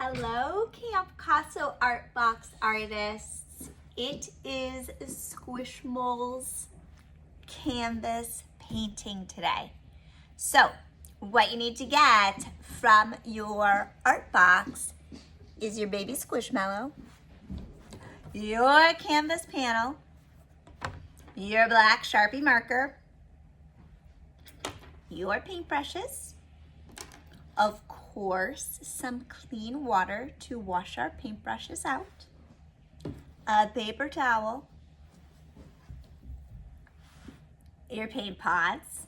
Hello, Campcasso Art Box artists. It is Squishmallow's canvas painting today. So, what you need to get from your art box is your baby Squishmallow, your canvas panel, your black Sharpie marker, your paintbrushes, of course, some clean water to wash our paintbrushes out, a paper towel, your paint pods,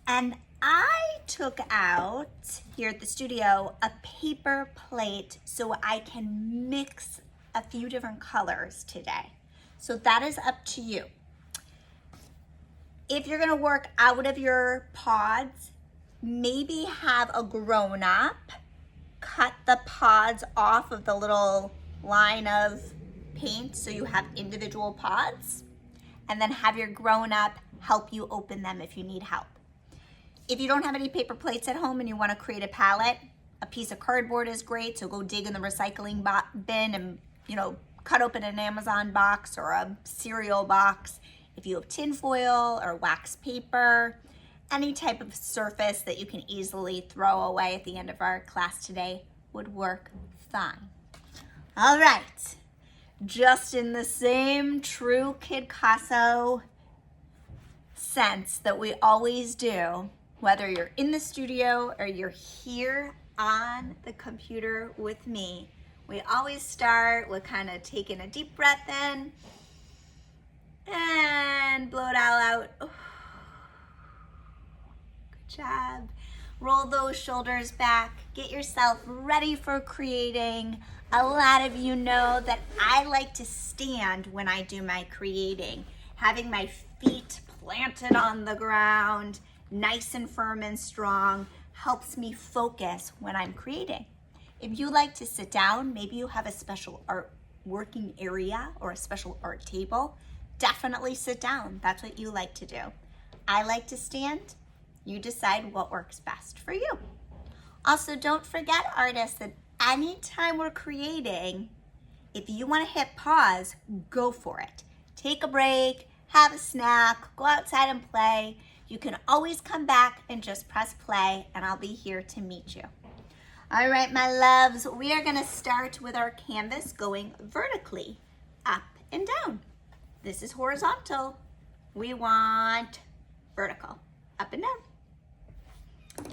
and I took out here at the studio a paper plate so I can mix a few different colors today. So that is up to you. If you're gonna work out of your pods, maybe have a grown-up cut the pods off of the little line of paint so you have individual pods, and then have your grown-up help you open them if you need help. If you don't have any paper plates at home and you want to create a palette, a piece of cardboard is great, so go dig in the recycling bin and cut open an Amazon box or a cereal box. If you have tin foil or wax paper, any type of surface that you can easily throw away at the end of our class today would work fine. All right, just in the same true Campcasso sense that we always do, whether you're in the studio or you're here on the computer with me, we always start with kind of taking a deep breath in and blow it all out. Job. Roll those shoulders back. Get yourself ready for creating. A lot of you know that I like to stand when I do my creating. Having my feet planted on the ground, nice and firm and strong, helps me focus when I'm creating. If you like to sit down, maybe you have a special art working area or a special art table, definitely sit down. That's what you like to do. I like to stand. You decide what works best for you. Also, don't forget, artists, that anytime we're creating, if you want to hit pause, go for it. Take a break, have a snack, go outside and play. You can always come back and just press play, and I'll be here to meet you. All right, my loves, we are going to start with our canvas going vertically, up and down. This is horizontal. We want vertical, up and down.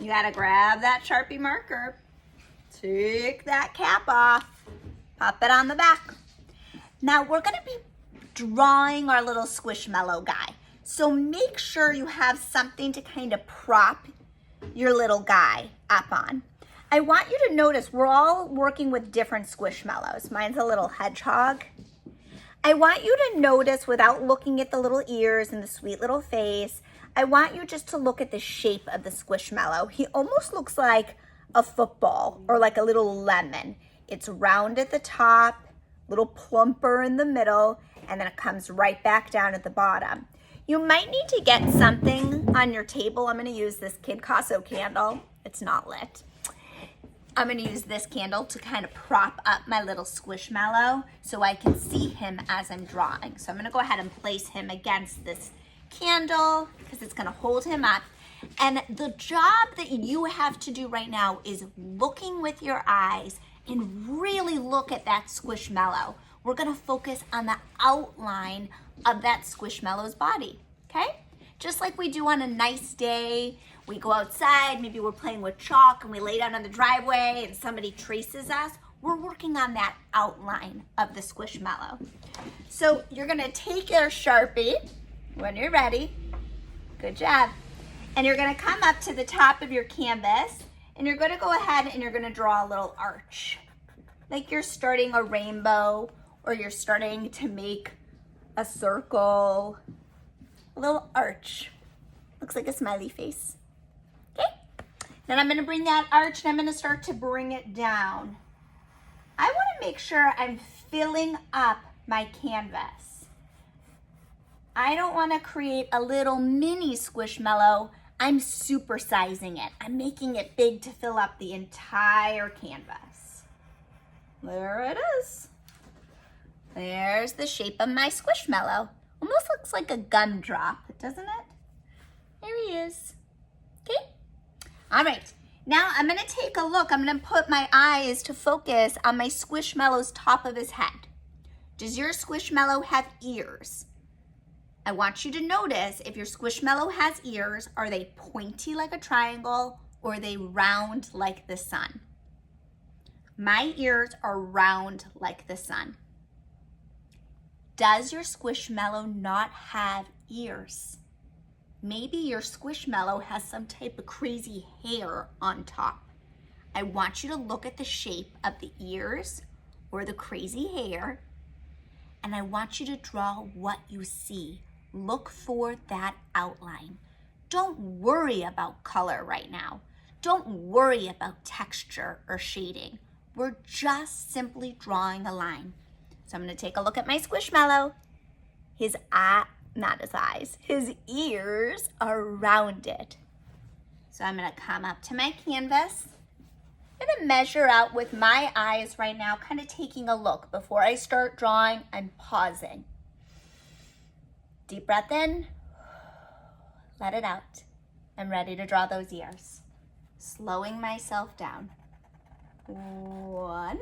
You gotta grab that Sharpie marker, take that cap off, pop it on the back. Now we're gonna be drawing our little Squishmallow guy. So make sure you have something to kind of prop your little guy up on. I want you to notice we're all working with different Squishmallows. Mine's a little hedgehog. I want you to notice, without looking at the little ears and the sweet little face, I want you just to look at the shape of the Squishmallow. He almost looks like a football or like a little lemon. It's round at the top, little plumper in the middle, and then it comes right back down at the bottom. You might need to get something on your table. I'm gonna use this Campcasso candle. It's not lit. I'm gonna use this candle to kind of prop up my little Squishmallow so I can see him as I'm drawing. So I'm gonna go ahead and place him against this candle because it's going to hold him up. And the job that you have to do right now is looking with your eyes and really look at that Squishmallow. We're going to focus on the outline of that Squishmallow's body, okay? Just like we do on a nice day. We go outside, maybe we're playing with chalk and we lay down on the driveway and somebody traces us. We're working on that outline of the Squishmallow. So you're going to take your Sharpie when you're ready. Good job. And you're going to come up to the top of your canvas and you're going to go ahead and you're going to draw a little arch. Like you're starting a rainbow or you're starting to make a circle. A little arch. Looks like a smiley face. Okay? Then I'm going to bring that arch and I'm going to start to bring it down. I want to make sure I'm filling up my canvas. I don't want to create a little mini Squishmallow. I'm supersizing it. I'm making it big to fill up the entire canvas. There it is. There's the shape of my Squishmallow. Almost looks like a gumdrop, doesn't it? There he is. Okay. All right. Now I'm going to take a look. I'm going to put my eyes to focus on my Squishmallow's top of his head. Does your Squishmallow have ears? I want you to notice if your Squishmallow has ears, are they pointy like a triangle or are they round like the sun? My ears are round like the sun. Does your Squishmallow not have ears? Maybe your Squishmallow has some type of crazy hair on top. I want you to look at the shape of the ears or the crazy hair, and I want you to draw what you see. Look for that outline. Don't worry about color right now. Don't worry about texture or shading. We're just simply drawing a line. So I'm going to take a look at my Squishmallow. His ears are rounded. So I'm going to come up to my canvas. I'm going to measure out with my eyes right now, kind of taking a look. Before I start drawing, I'm pausing. Deep breath in, let it out. I'm ready to draw those ears. Slowing myself down. 1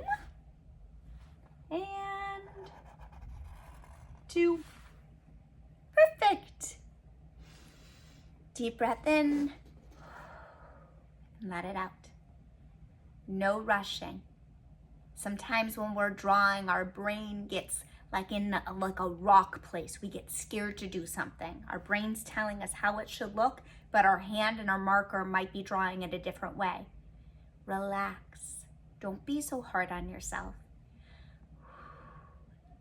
and 2. Perfect. Deep breath in, let it out. No rushing. Sometimes when we're drawing, our brain gets like in a rock place. We get scared to do something. Our brain's telling us how it should look, but our hand and our marker might be drawing it a different way. Relax. Don't be so hard on yourself.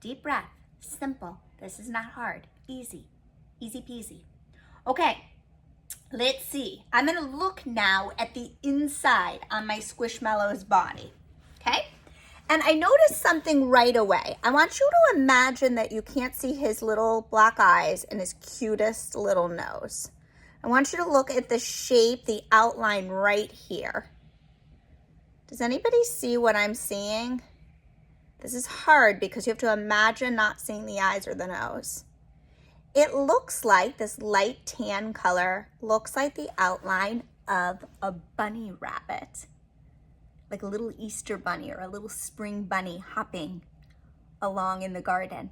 Deep breath. Simple. This is not hard. Easy. Easy peasy. Okay. Let's see. I'm going to look now at the inside on my Squishmallow's body. Okay? And I noticed something right away. I want you to imagine that you can't see his little black eyes and his cutest little nose. I want you to look at the shape, the outline right here. Does anybody see what I'm seeing? This is hard because you have to imagine not seeing the eyes or the nose. It looks like this light tan color looks like the outline of a bunny rabbit. Like a little Easter bunny or a little spring bunny hopping along in the garden.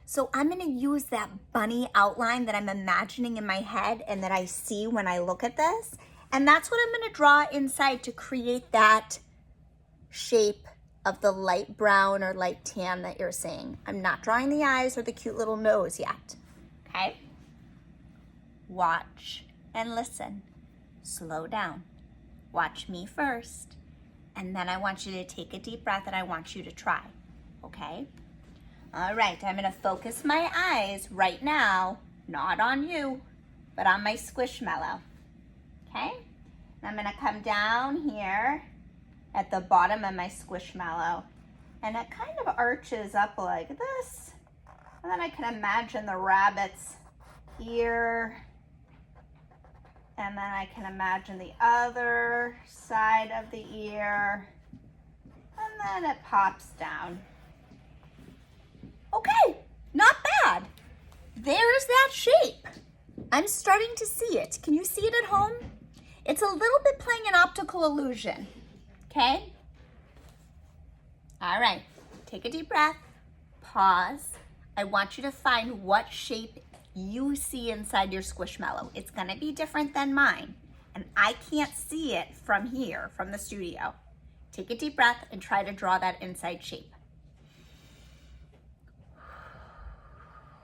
So I'm going to use that bunny outline that I'm imagining in my head and that I see when I look at this. And that's what I'm going to draw inside to create that shape of the light brown or light tan that you're seeing. I'm not drawing the eyes or the cute little nose yet. Okay? Watch and listen. Slow down. Watch me first. And then I want you to take a deep breath and I want you to try, okay? All right, I'm gonna focus my eyes right now, not on you, but on my Squishmallow, okay? And I'm gonna come down here at the bottom of my Squishmallow, and it kind of arches up like this. And then I can imagine the rabbit's ear, and then I can imagine the other side of the ear, and then it pops down. Okay, not bad. There's that shape. I'm starting to see it. Can you see it at home? It's a little bit playing an optical illusion, okay? All right, take a deep breath, pause. I want you to find what shape you see inside your Squishmallow. It's gonna be different than mine, and I can't see it from here, from the studio. Take a deep breath and try to draw that inside shape.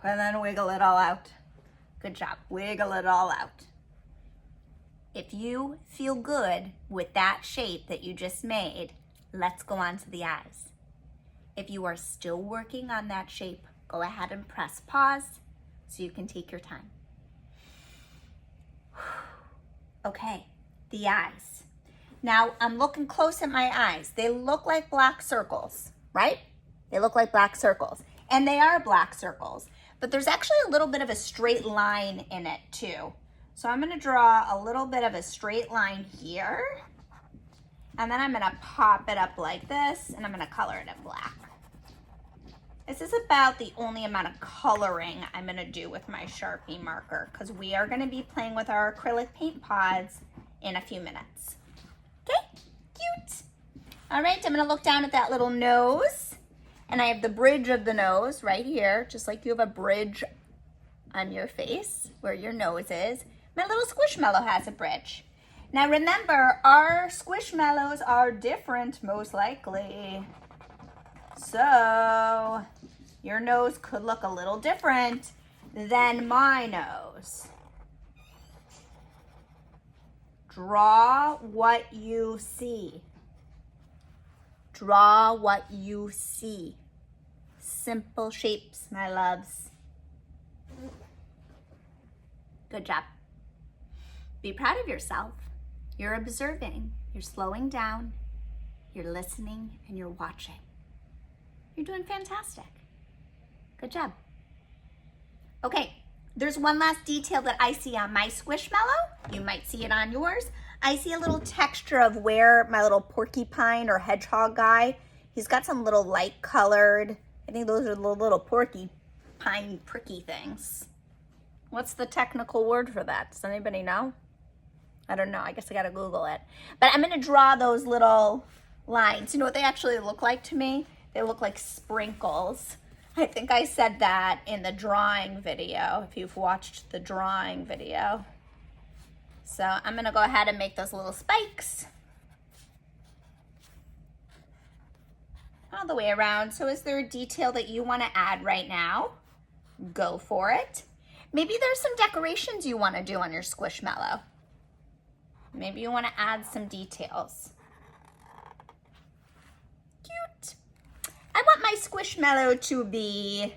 And then wiggle it all out. Good job, wiggle it all out. If you feel good with that shape that you just made, let's go on to the eyes. If you are still working on that shape, go ahead and press pause so you can take your time. Okay, the eyes. Now I'm looking close at my eyes. They look like black circles, right? They look like black circles, and they are black circles, but there's actually a little bit of a straight line in it too. So I'm gonna draw a little bit of a straight line here, and then I'm gonna pop it up like this, and I'm gonna color it in black. This is about the only amount of coloring I'm gonna do with my Sharpie marker, because we are gonna be playing with our acrylic paint pods in a few minutes. Okay, cute. All right, I'm gonna look down at that little nose, and I have the bridge of the nose right here, just like you have a bridge on your face where your nose is. My little Squishmallow has a bridge. Now remember, our Squishmallows are different, most likely. So your nose could look a little different than my nose. Draw what you see. Draw what you see. Simple shapes, my loves. Good job. Be proud of yourself. You're observing, you're slowing down, you're listening, and you're watching. You're doing fantastic. Good job. Okay, there's one last detail that I see on my Squishmallow. You might see it on yours. I see a little texture of where my little porcupine or hedgehog guy, he's got some little light colored, I think those are the little porcupine pricky things. What's the technical word for that? Does anybody know? I don't know, I guess I gotta Google it. But I'm gonna draw those little lines. You know what they actually look like to me? They look like sprinkles. I think I said that in the drawing video, if you've watched the drawing video. So I'm gonna go ahead and make those little spikes all the way around. So is there a detail that you wanna add right now? Go for it. Maybe there's some decorations you wanna do on your Squishmallow. Maybe you wanna add some details. Cute. I want my Squishmallow to be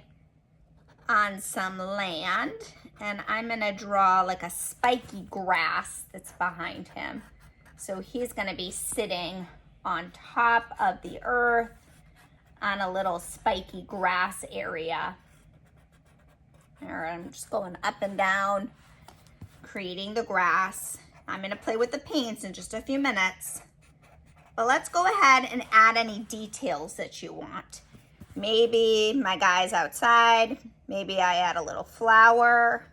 on some land, and I'm gonna draw like a spiky grass that's behind him. So he's gonna be sitting on top of the earth on a little spiky grass area. All right, I'm just going up and down, creating the grass. I'm gonna play with the paints in just a few minutes. But let's go ahead and add any details that you want. Maybe my guy's outside. Maybe I add a little flower.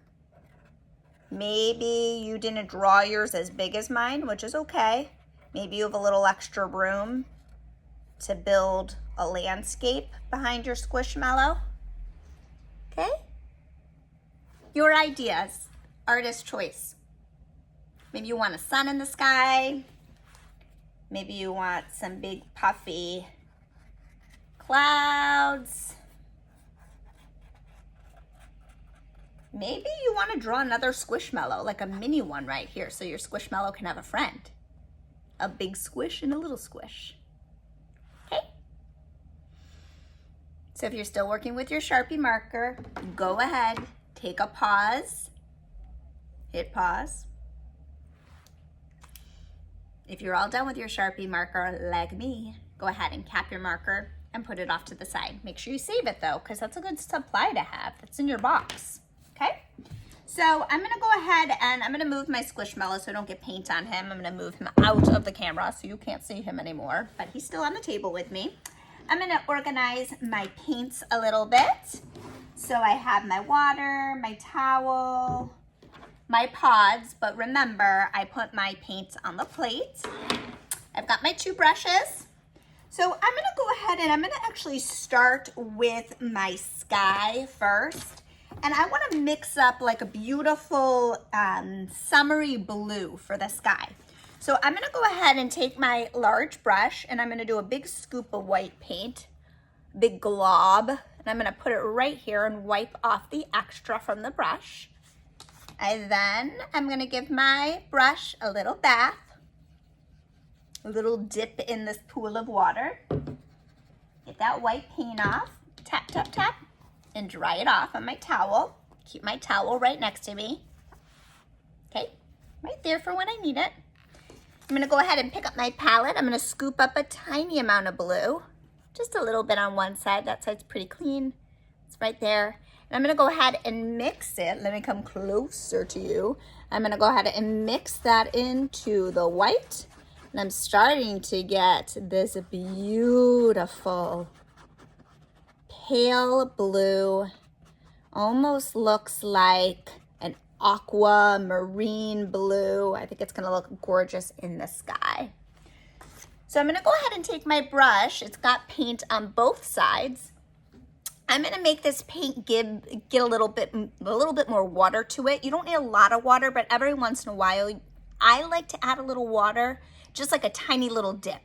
Maybe you didn't draw yours as big as mine, which is okay. Maybe you have a little extra room to build a landscape behind your Squishmallow. Okay? Your ideas, artist choice. Maybe you want a sun in the sky. Maybe you want some big puffy clouds. Maybe you want to draw another Squishmallow, like a mini one right here, so your Squishmallow can have a friend. A big squish and a little squish. Okay? So if you're still working with your Sharpie marker, go ahead, take a pause, hit pause. If you're all done with your Sharpie marker, like me, go ahead and cap your marker and put it off to the side. Make sure you save it though, because that's a good supply to have. That's in your box, okay? So I'm gonna go ahead and I'm gonna move my Squishmallow so I don't get paint on him. I'm gonna move him out of the camera so you can't see him anymore, but he's still on the table with me. I'm gonna organize my paints a little bit. So I have my water, my towel, my pods, but remember, I put my paints on the plate. I've got my 2 brushes. So I'm gonna go ahead and I'm gonna actually start with my sky first. And I wanna mix up like a beautiful summery blue for the sky. So I'm gonna go ahead and take my large brush and I'm gonna do a big scoop of white paint, big glob, and I'm gonna put it right here and wipe off the extra from the brush. And then I'm gonna give my brush a little bath, a little dip in this pool of water. Get that white paint off, tap, tap, tap, and dry it off on my towel. Keep my towel right next to me. Okay, right there for when I need it. I'm gonna go ahead and pick up my palette. I'm gonna scoop up a tiny amount of blue, just a little bit on one side. That side's pretty clean. It's right there. And I'm gonna go ahead and mix it. Let me come closer to you. I'm gonna go ahead and mix that into the white. And I'm starting to get this beautiful pale blue, almost looks like an aqua marine blue. I think it's gonna look gorgeous in the sky. So I'm gonna go ahead and take my brush. It's got paint on both sides. I'm gonna make this paint get a little bit more water to it. You don't need a lot of water, but every once in a while, I like to add a little water, just like a tiny little dip.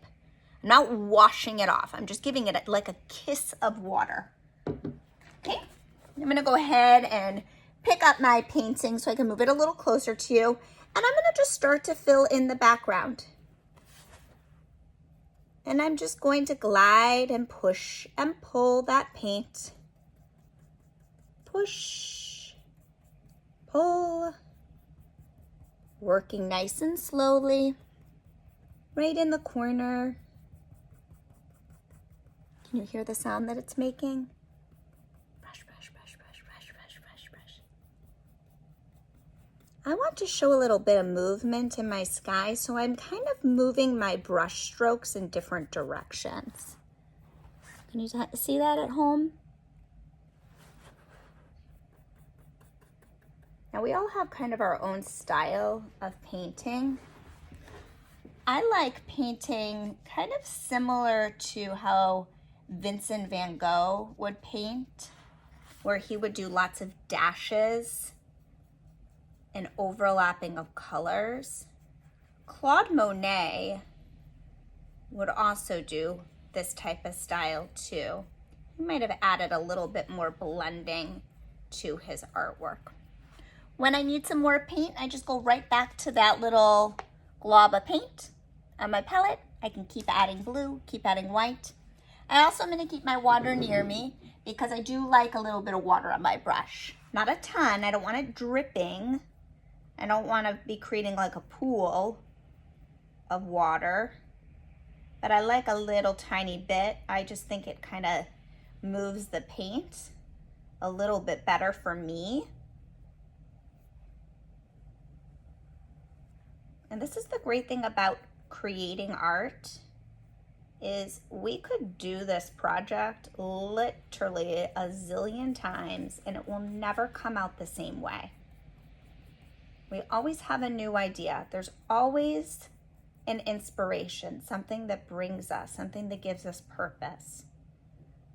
I'm not washing it off. I'm just giving it like a kiss of water. Okay, I'm gonna go ahead and pick up my painting so I can move it a little closer to you. And I'm gonna just start to fill in the background. And I'm just going to glide and push and pull that paint. Push, pull, working nice and slowly, right in the corner. Can you hear the sound that it's making? Brush, brush, brush, brush, brush, brush, brush, brush. I want to show a little bit of movement in my sky, so I'm kind of moving my brush strokes in different directions. Can you see that at home? Now we all have kind of our own style of painting. I like painting kind of similar to how Vincent van Gogh would paint, where he would do lots of dashes and overlapping of colors. Claude Monet would also do this type of style too. He might have added a little bit more blending to his artwork. When I need some more paint, I just go right back to that little glob of paint on my palette. I can keep adding blue, keep adding white. I also am gonna keep my water near me because I do like a little bit of water on my brush. Not a ton, I don't want it dripping. I don't want to be creating like a pool of water, but I like a little tiny bit. I just think it kind of moves the paint a little bit better for me. And this is the great thing about creating art, is we could do this project literally a zillion times and it will never come out the same way. We always have a new idea. There's always an inspiration, something that brings us, something that gives us purpose.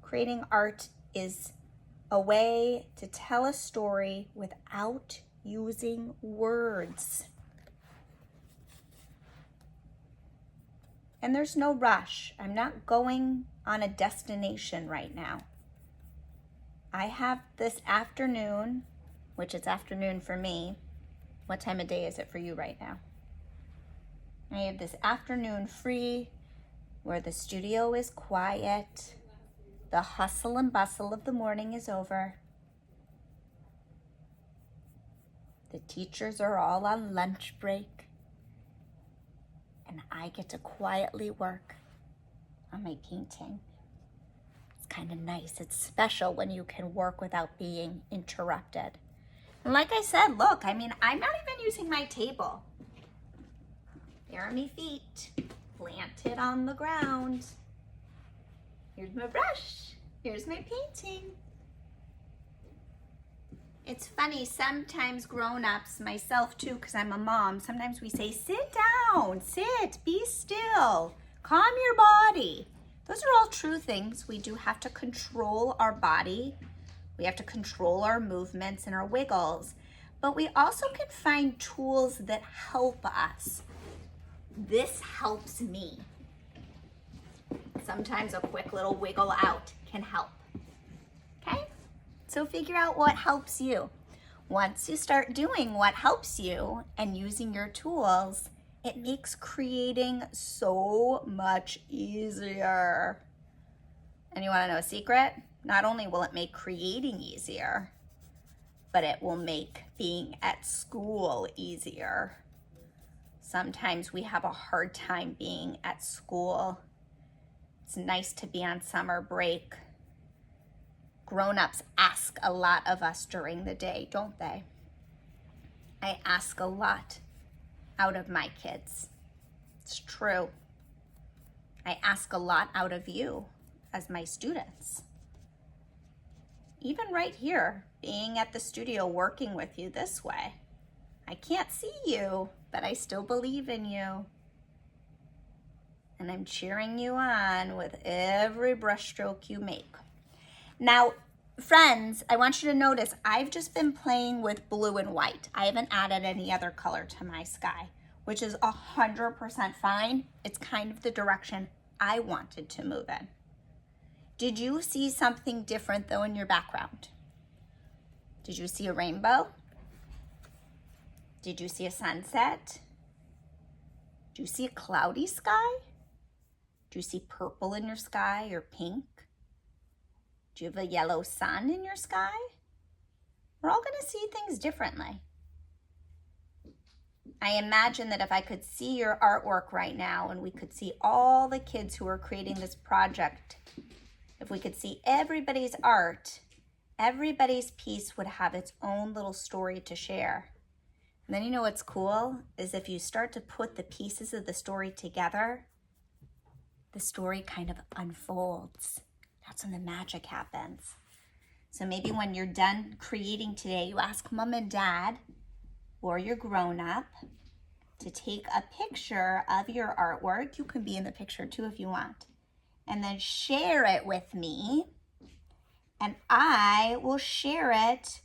Creating art is a way to tell a story without using words. And there's no rush. I'm not going on a destination right now. I have this afternoon, which is afternoon for me. What time of day is it for you right now? I have this afternoon free where the studio is quiet. The hustle and bustle of the morning is over. The teachers are all on lunch break. And I get to quietly work on my painting. It's kind of nice. It's special when you can work without being interrupted. And like I said, look, I mean, I'm not even using my table. There are my feet planted on the ground. Here's my brush. Here's my painting. It's funny, sometimes grown-ups, myself too, because I'm a mom, sometimes we say, sit down, sit, be still, calm your body. Those are all true things. We do have to control our body. We have to control our movements and our wiggles, but we also can find tools that help us. This helps me. Sometimes a quick little wiggle out can help, okay? So figure out what helps you. Once you start doing what helps you and using your tools, it makes creating so much easier. And you wanna know a secret? Not only will it make creating easier, but it will make being at school easier. Sometimes we have a hard time being at school. It's nice to be on summer break Grown-ups ask a lot of us during the day, don't they? I ask a lot out of my kids. It's true. I ask a lot out of you as my students. Even right here, being at the studio working with you this way. I can't see you, but I still believe in you. And I'm cheering you on with every brushstroke you make. Now, friends, I want you to notice I've just been playing with blue and white. I haven't added any other color to my sky, which is 100% fine. It's kind of the direction I wanted to move in. Did you see something different though in your background? Did you see a rainbow? Did you see a sunset? Do you see a cloudy sky? Do you see purple in your sky or pink? Do you have a yellow sun in your sky? We're all going to see things differently. I imagine that if I could see your artwork right now and we could see all the kids who are creating this project, if we could see everybody's art, everybody's piece would have its own little story to share. And then you know what's cool is if you start to put the pieces of the story together, the story kind of unfolds. That's when the magic happens. So maybe when you're done creating today, you ask mom and dad or your grown-up to take a picture of your artwork. You can be in the picture too if you want. And then share it with me. And I will share it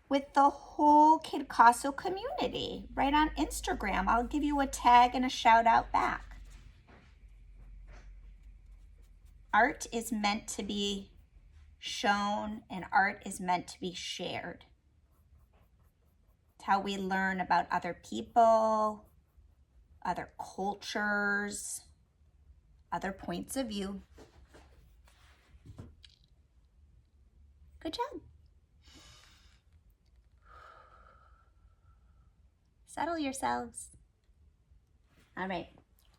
with the whole Campcasso community right on Instagram. I'll give you a tag and a shout out back. Art is meant to be shown and art is meant to be shared. It's how we learn about other people, other cultures, other points of view. Good job. Settle yourselves. All right,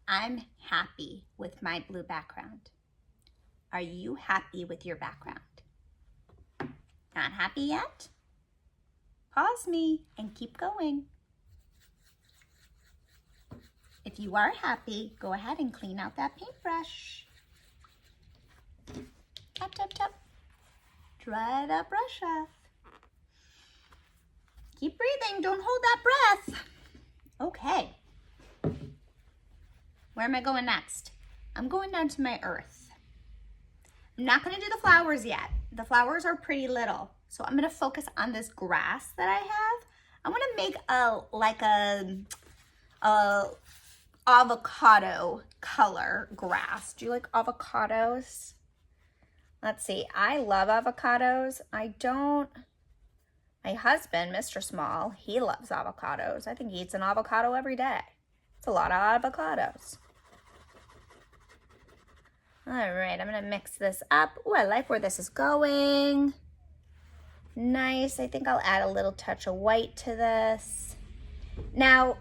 I'm happy with my blue background. Are you happy with your background? Not happy yet? Pause me and keep going. If you are happy, go ahead and clean out that paintbrush. Tap, tap, tap. Dry that brush off. Keep breathing, don't hold that breath. Okay. Where am I going next? I'm going down to my earth. I'm not gonna do the flowers yet. The flowers are pretty little. So I'm gonna focus on this grass that I have. I wanna make a avocado color grass. Do you like avocados? Let's see, I love avocados. My husband, Mr. Small, he loves avocados. I think he eats an avocado every day. It's a lot of avocados. All right, I'm gonna mix this up. Oh, I like where this is going. Nice, I think I'll add a little touch of white to this. Now,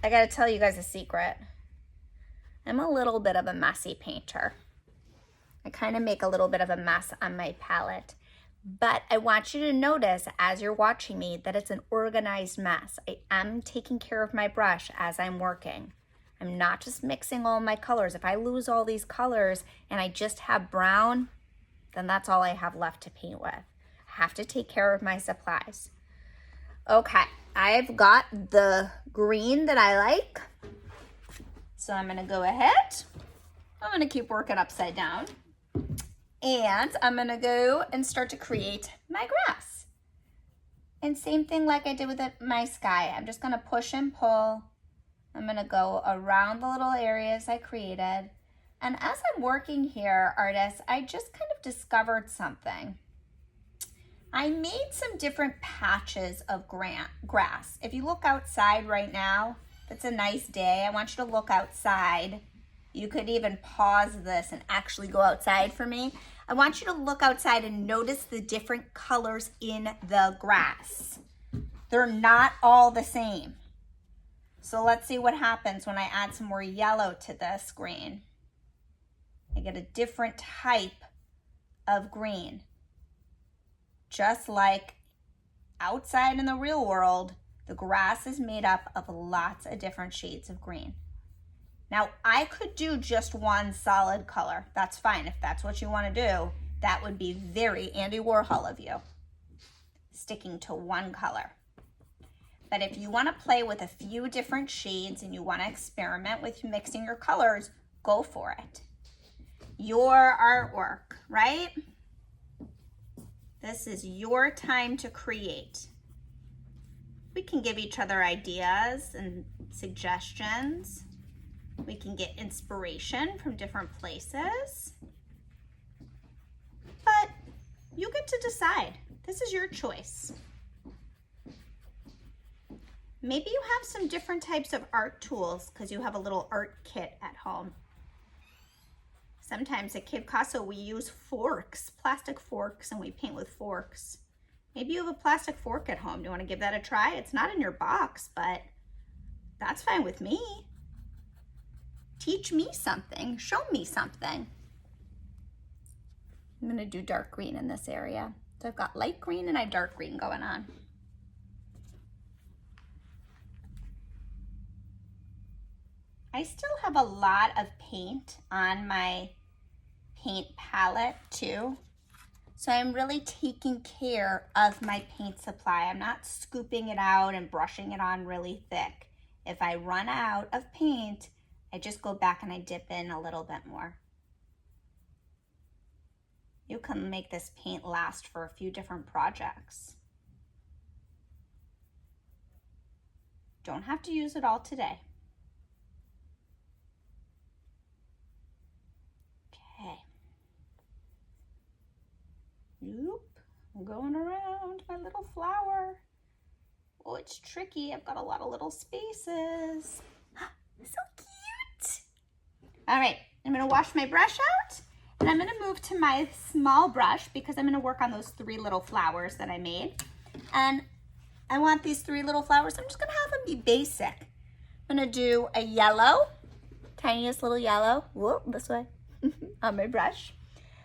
I gotta tell you guys a secret. I'm a little bit of a messy painter. I kind of make a little bit of a mess on my palette. But I want you to notice as you're watching me that it's an organized mess. I am taking care of my brush as I'm working. I'm not just mixing all my colors. If I lose all these colors and I just have brown, then that's all I have left to paint with. I have to take care of my supplies. Okay, I've got the green that I like. So I'm gonna go ahead. I'm gonna keep working upside down. And I'm gonna go and start to create my grass. And same thing like I did with my sky. I'm just gonna push and pull. I'm gonna go around the little areas I created. And as I'm working here, artists, I just kind of discovered something. I made some different patches of grass. If you look outside right now, it's a nice day. I want you to look outside. You could even pause this and actually go outside for me. I want you to look outside and notice the different colors in the grass. They're not all the same. So let's see what happens when I add some more yellow to this green. I get a different type of green. Just like outside in the real world, the grass is made up of lots of different shades of green. Now, I could do just one solid color. That's fine. If that's what you want to do, that would be very Andy Warhol of you, sticking to one color. But if you want to play with a few different shades and you want to experiment with mixing your colors, go for it. Your artwork, right? This is your time to create. We can give each other ideas and suggestions. We can get inspiration from different places. But you get to decide. This is your choice. Maybe you have some different types of art tools because you have a little art kit at home. Sometimes at Campcasso we use forks, plastic forks, and we paint with forks. Maybe you have a plastic fork at home. Do you want to give that a try? It's not in your box, but that's fine with me. Teach me something. Show me something. I'm going to do dark green in this area. So I've got light green and I have dark green going on. I still have a lot of paint on my paint palette too. So I'm really taking care of my paint supply. I'm not scooping it out and brushing it on really thick. If I run out of paint, I just go back and I dip in a little bit more. You can make this paint last for a few different projects. Don't have to use it all today. Okay. Oop, I'm going around my little flower. Oh, it's tricky. I've got a lot of little spaces. So cute. All right, I'm gonna wash my brush out and I'm gonna move to my small brush because I'm gonna work on those 3 little flowers that I made. And I want these 3 little flowers, I'm just gonna have them be basic. I'm gonna do a yellow, tiniest little yellow, whoop, this way, on my brush.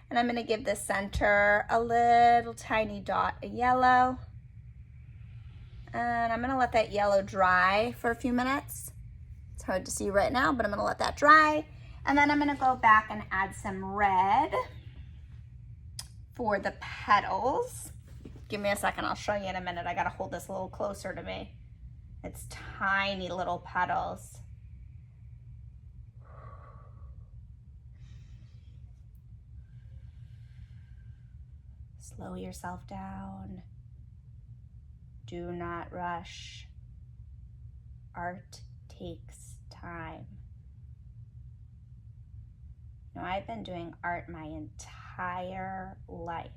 And I'm gonna give the center a little tiny dot of yellow. And I'm gonna let that yellow dry for a few minutes. It's hard to see right now, but I'm gonna let that dry. And then I'm gonna go back and add some red for the petals. Give me a second, I'll show you in a minute. I gotta hold this a little closer to me. It's tiny little petals. Slow yourself down. Do not rush. Art takes time. Now, I've been doing art my entire life.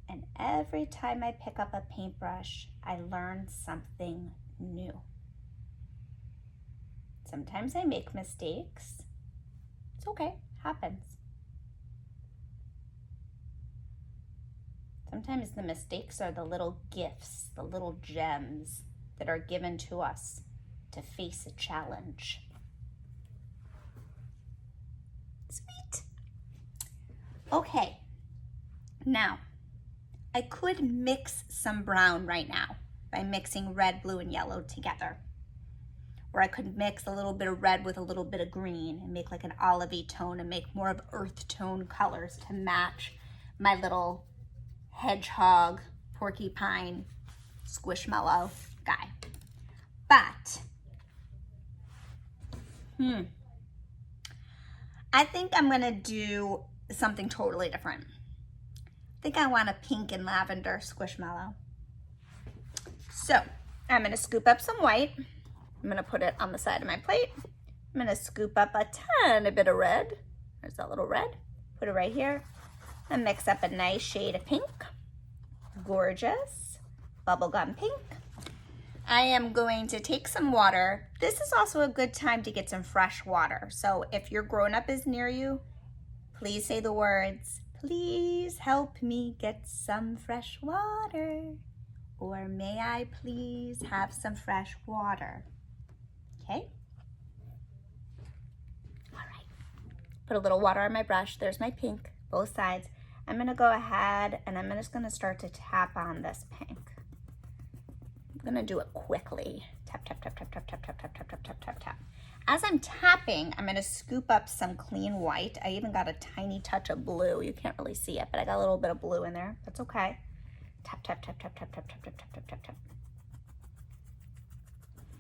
And every time I pick up a paintbrush, I learn something new. Sometimes I make mistakes. It's okay, happens. Sometimes the mistakes are the little gifts, the little gems that are given to us to face a challenge. Sweet. Okay, now I could mix some brown right now by mixing red, blue, and yellow together. Or I could mix a little bit of red with a little bit of green and make like an olivey tone and make more of earth tone colors to match my little hedgehog, porcupine, squishmallow guy. But, I think I'm gonna do something totally different. I think I want a pink and lavender squishmallow. So, I'm gonna scoop up some white. I'm gonna put it on the side of my plate. I'm gonna scoop up a tiny bit of red. There's that little red. Put it right here. And mix up a nice shade of pink. Gorgeous. Bubblegum pink. I am going to take some water. This is also a good time to get some fresh water. So if your grown-up is near you, please say the words, "Please help me get some fresh water." Or may I please have some fresh water? Okay? All right. Put a little water on my brush. There's my pink. both sides. I'm gonna go ahead and I'm just gonna start to tap on this pink. I'm gonna do it quickly. Tap, tap, tap, tap, tap, tap, tap, tap, tap, tap, tap, tap, tap. As I'm tapping, I'm gonna scoop up some clean white. I even got a tiny touch of blue. You can't really see it, but I got a little bit of blue in there. That's okay. Tap, tap, tap, tap, tap, tap, tap, tap, tap, tap, tap, tap.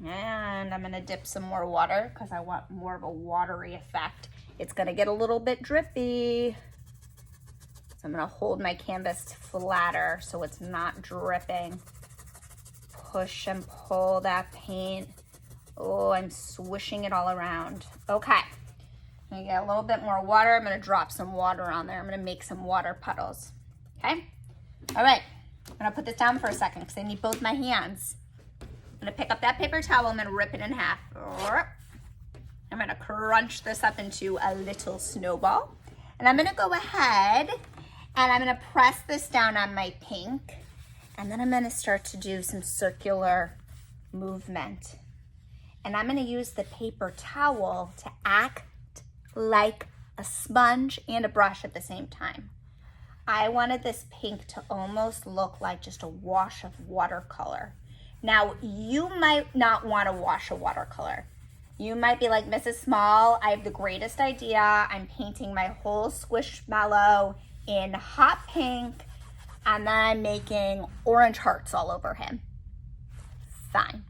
And I'm gonna dip some more water because I want more of a watery effect. It's gonna get a little bit drippy. So I'm gonna hold my canvas flatter so it's not dripping. Push and pull that paint. Oh, I'm swishing it all around. Okay, I'm gonna get a little bit more water. I'm gonna drop some water on there. I'm gonna make some water puddles, okay? All right, I'm gonna put this down for a second because I need both my hands. I'm gonna pick up that paper towel, I'm gonna rip it in half. I'm gonna crunch this up into a little snowball. And I'm gonna go ahead and I'm gonna press this down on my pink. And then I'm gonna start to do some circular movement. And I'm gonna use the paper towel to act like a sponge and a brush at the same time. I wanted this pink to almost look like just a wash of watercolor. Now, you might not want to wash a watercolor. You might be like, Mrs. Small, I have the greatest idea. I'm painting my whole Squishmallow in hot pink, and then I'm making orange hearts all over him. Fine,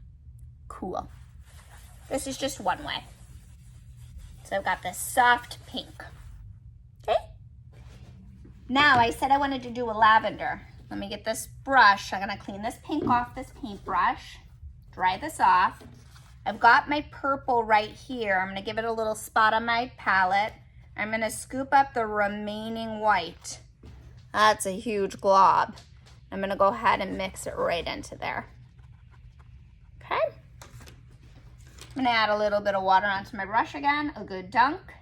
cool. This is just one way. So I've got this soft pink, okay? Now, I said I wanted to do a lavender. Let me get this brush. I'm gonna clean this pink off this paintbrush, dry this off. I've got my purple right here. I'm gonna give it a little spot on my palette. I'm gonna scoop up the remaining white. That's a huge glob. I'm gonna go ahead and mix it right into there. Okay. I'm gonna add a little bit of water onto my brush again, a good dunk.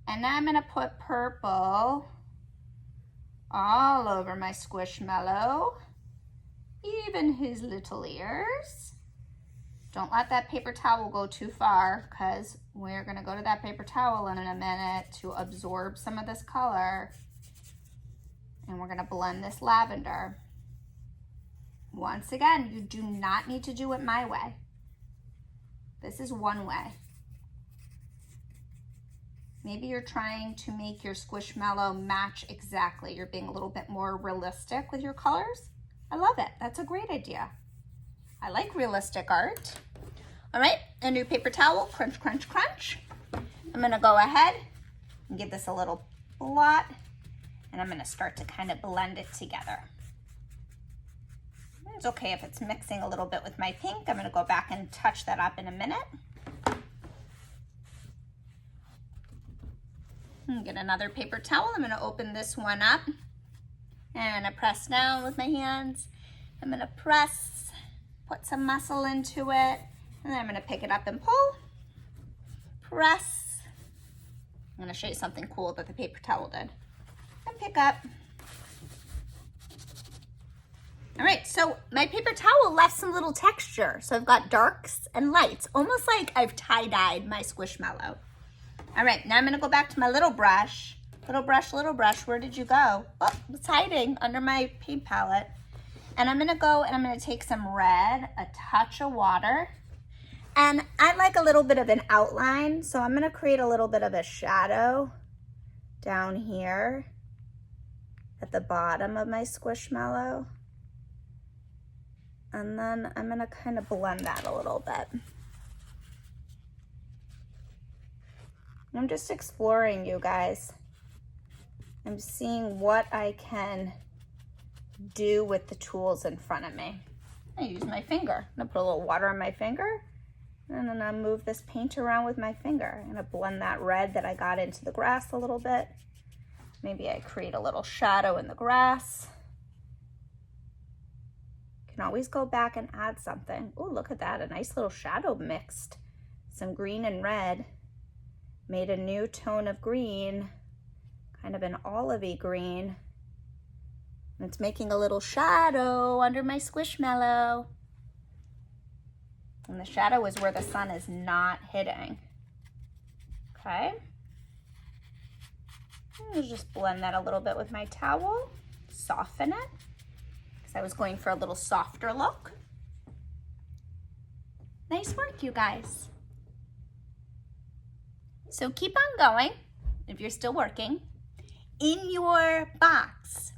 And now I'm gonna put purple all over my Squishmallow, even his little ears. Don't let that paper towel go too far because we're gonna go to that paper towel in a minute to absorb some of this color. And we're gonna blend this lavender. Once again, you do not need to do it my way. This is one way. Maybe you're trying to make your Squishmallow match exactly. You're being a little bit more realistic with your colors. I love it. That's a great idea. I like realistic art. All right, a new paper towel, crunch, crunch, crunch. I'm gonna go ahead and give this a little blot, and I'm gonna start to kind of blend it together. It's okay if it's mixing a little bit with my pink. I'm gonna go back and touch that up in a minute. Get another paper towel. I'm gonna open this one up and I press down with my hands. I'm gonna press, put some muscle into it, and then I'm gonna pick it up and pull, press. I'm gonna show you something cool that the paper towel did. And pick up. All right, so my paper towel left some little texture. So I've got darks and lights, almost like I've tie-dyed my Squishmallow. All right, now I'm gonna go back to my little brush. Little brush, where did you go? Oh, it's hiding under my paint palette. And I'm gonna go and I'm gonna take some red, a touch of water, and I like a little bit of an outline, so I'm gonna create a little bit of a shadow down here at the bottom of my Squishmallow. And then I'm gonna kind of blend that a little bit. I'm just exploring, you guys. I'm seeing what I can do with the tools in front of me. I use my finger. I'm gonna put a little water on my finger, and then I'll move this paint around with my finger. I'm gonna blend that red that I got into the grass a little bit. Maybe I create a little shadow in the grass. Can always go back and add something. Oh, look at that, a nice little shadow mixed. Some green and red. Made a new tone of green, kind of an olivey green. And it's making a little shadow under my Squishmallow. And the shadow is where the sun is not hitting. Okay. I'm gonna just blend that a little bit with my towel, soften it, because I was going for a little softer look. Nice work, you guys. So keep on going if you're still working. In your box,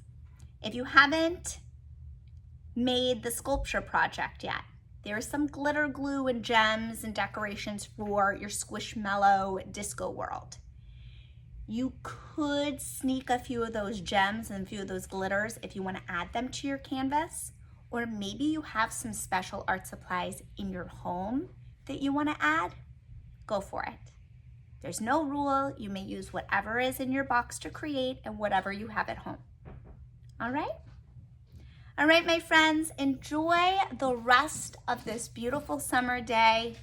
if you haven't made the sculpture project yet, there's some glitter glue and gems and decorations for your Squishmallow disco world. You could sneak a few of those gems and a few of those glitters if you want to add them to your canvas, or maybe you have some special art supplies in your home that you want to add, go for it. There's no rule. You may use whatever is in your box to create and whatever you have at home. All right? All right, my friends, enjoy the rest of this beautiful summer day.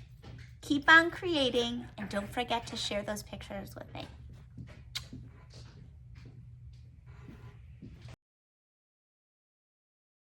Keep on creating, and don't forget to share those pictures with me.